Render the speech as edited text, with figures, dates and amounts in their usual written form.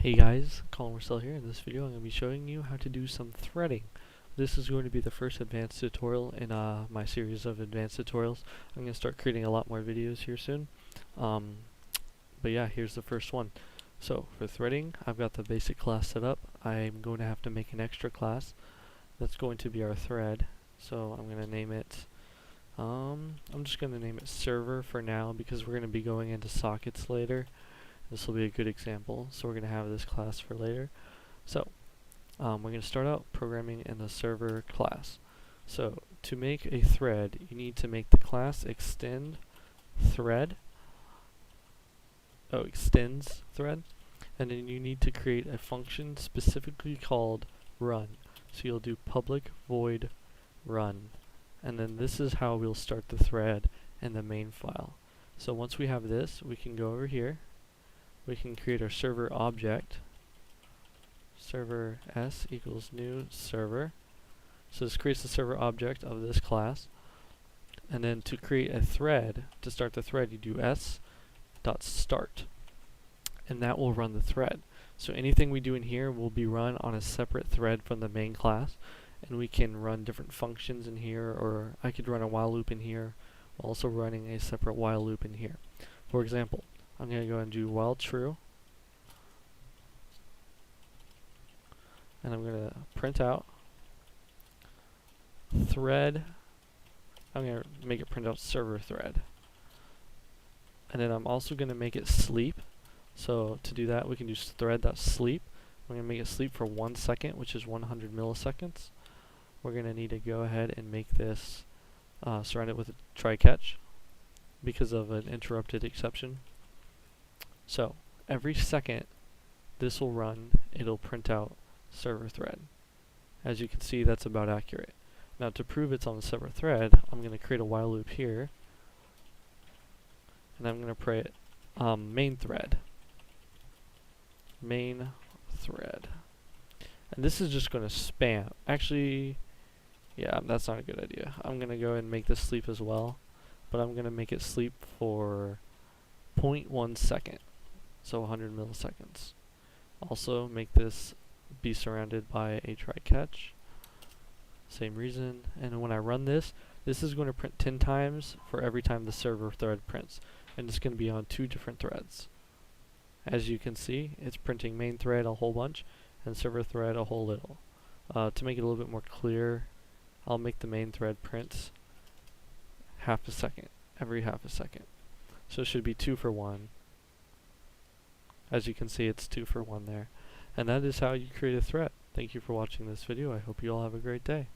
Hey guys, Colin Marcel here. In this video I'm going to be showing you how to do some threading. This is going to be the first advanced tutorial in my series of advanced tutorials. I'm going to start creating a lot more videos here soon. But yeah, here's the first one. So for threading, I've got the basic class set up. I'm going to have to make an extra class that's going to be our thread. So I'm going to name it, I'm just going to name it server for now because we're going to be going into sockets later. This will be a good example, so we're going to have this class for later. So we're going to start out programming in the server class. So to make a thread, you need to make the class extend thread. Extends thread, and then you need to create a function specifically called run. So you'll do public void run, and then this is how we'll start the thread in the main file. So once we have this, we can go over here. We can create our server object, server s equals new server. So this creates the server object of this class. And then to create a thread, to start the thread, you do s.start. And that will run the thread. So anything we do in here will be run on a separate thread from the main class. And we can run different functions in here, or I could run a while loop in here, while also running a separate while loop in here. For example, I'm going to go and do while true, and I'm going to print out thread. I'm going to make it print out server thread, and then I'm also going to make it sleep. So to do that, we can do thread.sleep. We're going to make it sleep for 1 second, which is 100 milliseconds. We're going to need to go ahead and make this surround it with a try catch because of an interrupted exception. So every second this will run, it'll print out server thread. As you can see, that's about accurate. Now to prove it's on the server thread, I'm going to create a while loop here, and I'm going to create main thread. Main thread. And this is just going to spam. Actually, yeah, that's not a good idea. I'm going to go and make this sleep as well, but I'm going to make it sleep for 0.1 second. So 100 milliseconds. Also make this be surrounded by a try catch. Same reason. And when I run this, this is going to print 10 times for every time the server thread prints. And it's going to be on 2 different threads. As you can see, it's printing main thread a whole bunch and server thread a whole little. To make it a little bit more clear, I'll make the main thread print half a second, every half a second. So it should be 2 for 1. As you can see, it's 2 for 1 there. And that is how you create a thread. Thank you for watching this video. I hope you all have a great day.